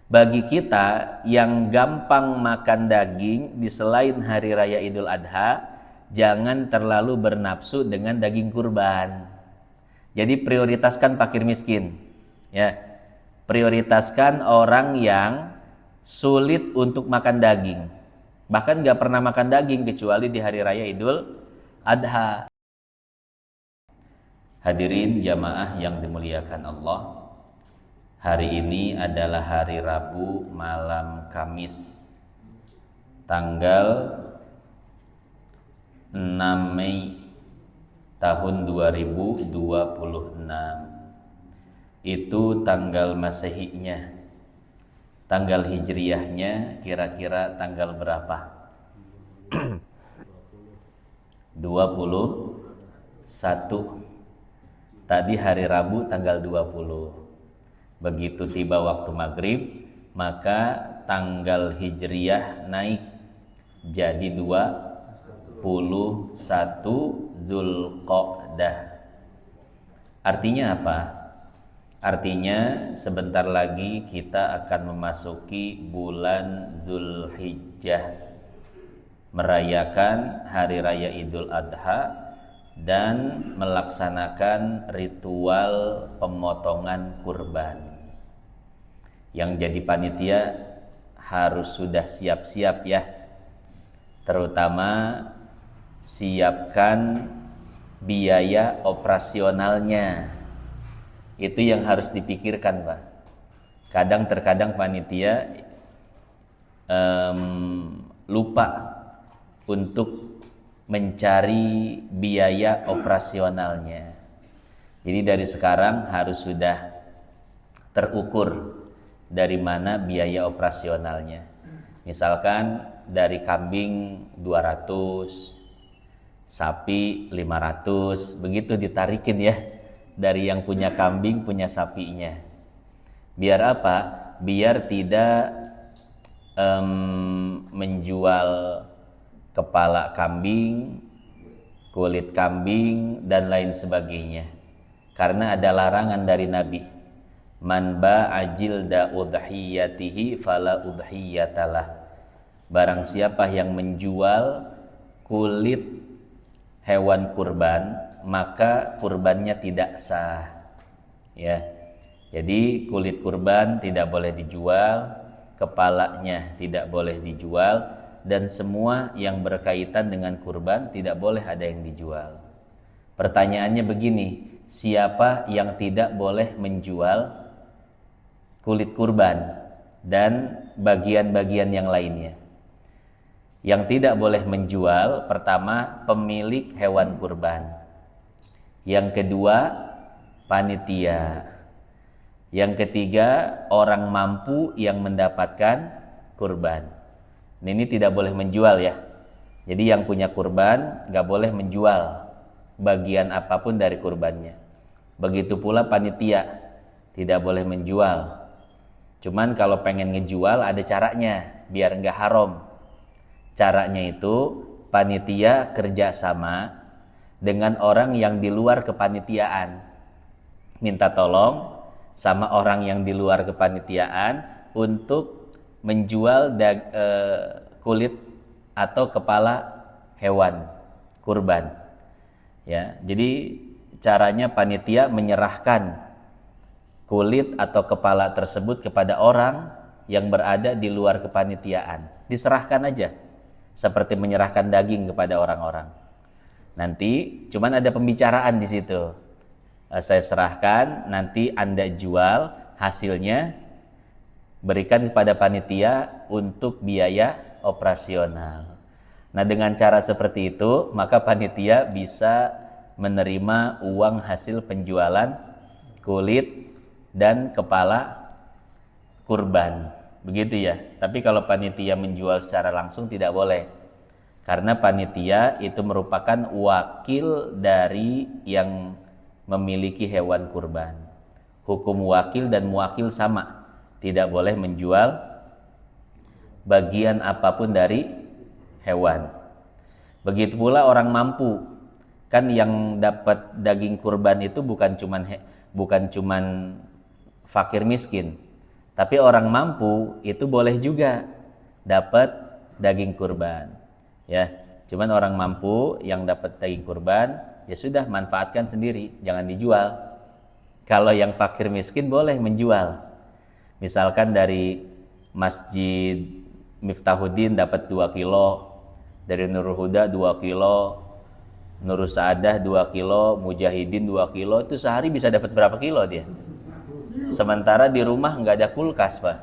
Bagi kita yang gampang makan daging di selain hari raya Idul Adha, jangan terlalu bernafsu dengan daging kurban. Jadi prioritaskan fakir miskin, ya. Prioritaskan orang yang sulit untuk makan daging. Bahkan nggak pernah makan daging kecuali di hari raya Idul Adha. Hadirin jamaah yang dimuliakan Allah, hari ini adalah hari Rabu malam Kamis tanggal 6 Mei tahun 2026. Itu tanggal Masehinya. Tanggal Hijriyahnya kira-kira tanggal berapa? 21. Tadi hari Rabu tanggal 20. Begitu tiba waktu maghrib, maka tanggal Hijriyah naik jadi 21 Dzulqa'dah. Artinya apa? Artinya sebentar lagi kita akan memasuki bulan Zulhijjah, merayakan hari raya Idul Adha dan melaksanakan ritual pemotongan kurban. Yang jadi panitia harus sudah siap-siap ya, terutama siapkan biaya operasionalnya. Itu yang harus dipikirkan, Pak. Terkadang panitia lupa untuk mencari biaya operasionalnya. Jadi dari sekarang harus sudah terukur dari mana biaya operasionalnya. Misalkan dari kambing 200, sapi 500, begitu ditarikin ya, dari yang punya kambing, punya sapinya. Biar apa? Biar tidak menjual kepala kambing, kulit kambing, dan lain sebagainya. Karena ada larangan dari Nabi, man ba'ajil da udhiyatihi fala udhiyatalah. Barang siapa yang menjual kulit hewan kurban, maka kurbannya tidak sah. Ya. Jadi kulit kurban tidak boleh dijual, kepalanya tidak boleh dijual, dan semua yang berkaitan dengan kurban tidak boleh ada yang dijual. Pertanyaannya begini, siapa yang tidak boleh menjual kulit kurban dan bagian-bagian yang lainnya? Yang tidak boleh menjual, pertama pemilik hewan kurban, yang kedua panitia, yang ketiga orang mampu yang mendapatkan kurban. Ini tidak boleh menjual ya. Jadi yang punya kurban gak boleh menjual bagian apapun dari kurbannya. Begitu pula panitia tidak boleh menjual. Cuman kalau pengen ngejual ada caranya biar gak haram. Caranya itu panitia kerjasama dengan orang yang di luar kepanitiaan. Minta tolong sama orang yang di luar kepanitiaan untuk menjual kulit atau kepala hewan kurban. Ya, jadi caranya panitia menyerahkan kulit atau kepala tersebut kepada orang yang berada di luar kepanitiaan. Diserahkan aja, seperti menyerahkan daging kepada orang-orang. Nanti cuman ada pembicaraan di situ. Saya serahkan, nanti Anda jual, hasilnya berikan kepada panitia untuk biaya operasional. Nah, dengan cara seperti itu, maka panitia bisa menerima uang hasil penjualan kulit dan kepala kurban. Begitu ya. Tapi kalau panitia menjual secara langsung tidak boleh. Karena panitia itu merupakan wakil dari yang memiliki hewan kurban. Hukum wakil dan muwakil sama. Tidak boleh menjual bagian apapun dari hewan. Begitu pula orang mampu. Kan yang dapat daging kurban itu bukan cuman fakir miskin, Tapi orang mampu itu boleh juga dapat daging kurban. Ya, cuman orang mampu yang dapat daging kurban, ya sudah manfaatkan sendiri, jangan dijual. Kalau yang fakir miskin boleh menjual. Misalkan dari Masjid Miftahuddin dapat 2 kilo, dari Nurul Huda 2 kilo, Nurul Saadah 2 kilo, Mujahidin 2 kilo, itu sehari bisa dapat berapa kilo dia? Sementara di rumah nggak ada kulkas, Pak.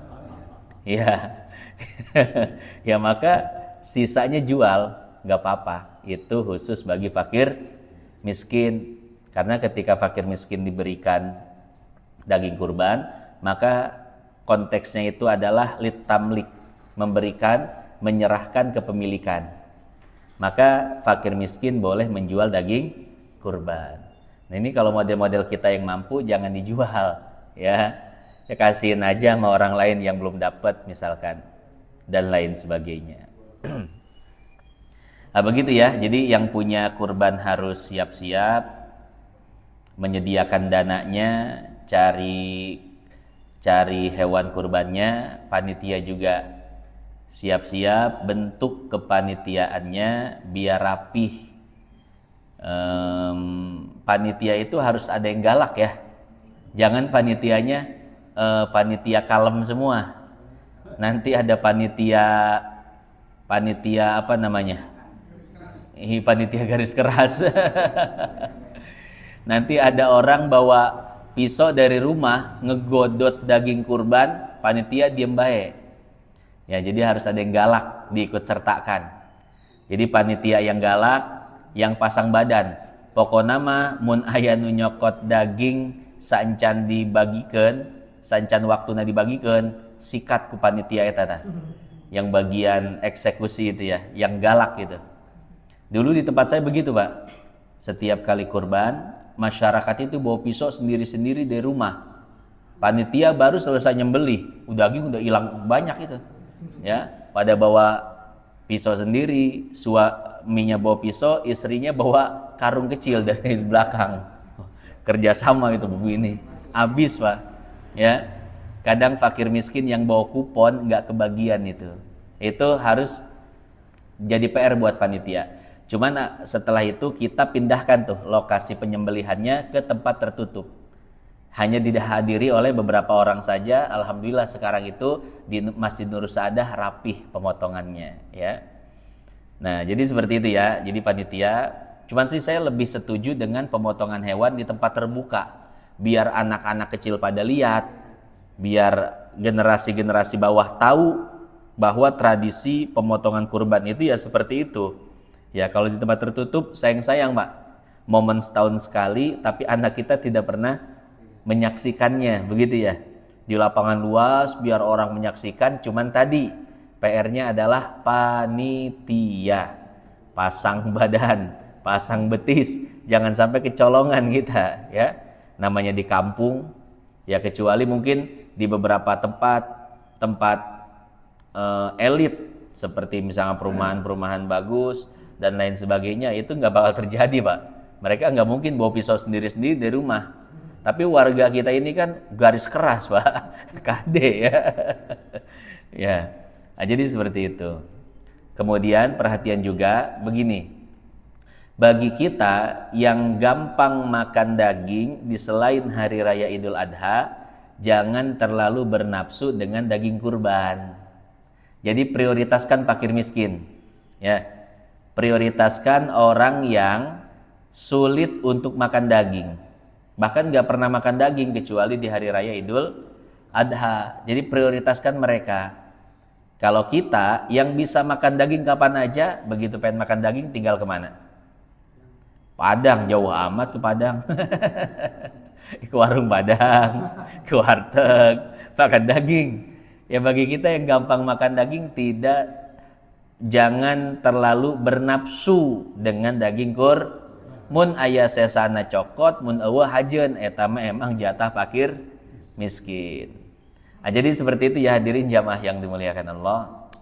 Ya, ya maka sisanya jual, nggak apa-apa. Itu khusus bagi fakir miskin. Karena ketika fakir miskin diberikan daging kurban, maka konteksnya itu adalah litamlik, memberikan, menyerahkan kepemilikan. Maka fakir miskin boleh menjual daging kurban. Nah ini kalau model-model kita yang mampu jangan dijual, ya kasihin aja sama orang lain yang belum dapat misalkan, dan lain sebagainya. Nah begitu ya, jadi yang punya kurban harus siap-siap menyediakan dananya, cari hewan kurbannya, panitia juga siap-siap bentuk kepanitiaannya biar rapih. Panitia itu harus ada yang galak ya, jangan panitianya panitia kalem semua. Nanti ada panitia apa namanya? Panitia garis keras. Nanti ada orang bawa pisau dari rumah ngegodot daging kurban, panitia diem bae. Ya, jadi harus ada yang galak diikut sertakan. Jadi panitia yang galak, yang pasang badan. Pokoknya mah mun aya nu nyokot daging sancan dibagikeun, sancan waktuna dibagikeun, sikat ku panitia eta tah. Yang bagian eksekusi itu ya, yang galak gitu. Dulu di tempat saya begitu, Pak. Setiap kali kurban, masyarakat itu bawa pisau sendiri-sendiri dari rumah. Panitia baru selesai nyembelih, daging udah hilang banyak itu. Ya, pada bawa pisau sendiri, suaminya bawa pisau, istrinya bawa karung kecil dari belakang. Kerjasama itu begini, habis Pak. Ya, kadang fakir miskin yang bawa kupon nggak kebagian itu harus jadi PR buat panitia. Cuman setelah itu kita pindahkan tuh lokasi penyembelihannya ke tempat tertutup. Hanya dihadiri oleh beberapa orang saja. Alhamdulillah sekarang itu di Masjid Nur Saadah rapih pemotongannya ya. Nah jadi seperti itu ya. Jadi panitia, cuman sih saya lebih setuju dengan pemotongan hewan di tempat terbuka. Biar anak-anak kecil pada lihat, biar generasi-generasi bawah tahu bahwa tradisi pemotongan kurban itu ya seperti itu. Ya kalau di tempat tertutup sayang-sayang Pak, momen setahun sekali tapi anak kita tidak pernah menyaksikannya, begitu ya. Di lapangan luas biar orang menyaksikan, cuman tadi PR-nya adalah panitia, pasang badan, pasang betis, jangan sampai kecolongan kita ya. Namanya di kampung ya, kecuali mungkin di beberapa tempat elit seperti misalnya perumahan-perumahan bagus dan lain sebagainya, itu nggak bakal terjadi Pak. Mereka nggak mungkin bawa pisau sendiri-sendiri dari rumah. Tapi warga kita ini kan garis keras Pak, KD ya. Ya, nah, jadi seperti itu. Kemudian perhatian juga begini, bagi kita yang gampang makan daging di selain hari raya Idul Adha, jangan terlalu bernafsu dengan daging kurban. Jadi prioritaskan fakir miskin, ya. Prioritaskan orang yang sulit untuk makan daging. Bahkan gak pernah makan daging kecuali di hari raya Idul Adha. Jadi prioritaskan mereka. Kalau kita yang bisa makan daging kapan aja, begitu pengen makan daging tinggal kemana? Padang, jauh amat ke Padang. Ke warung Padang, ke warteg, makan daging. Ya bagi kita yang gampang makan daging, jangan terlalu bernafsu dengan daging kurban. Mun aya sesana cokot, mun eueuh hajeun, eta mah emang jatah fakir miskin. Nah, jadi seperti itu ya hadirin jamaah yang dimuliakan Allah.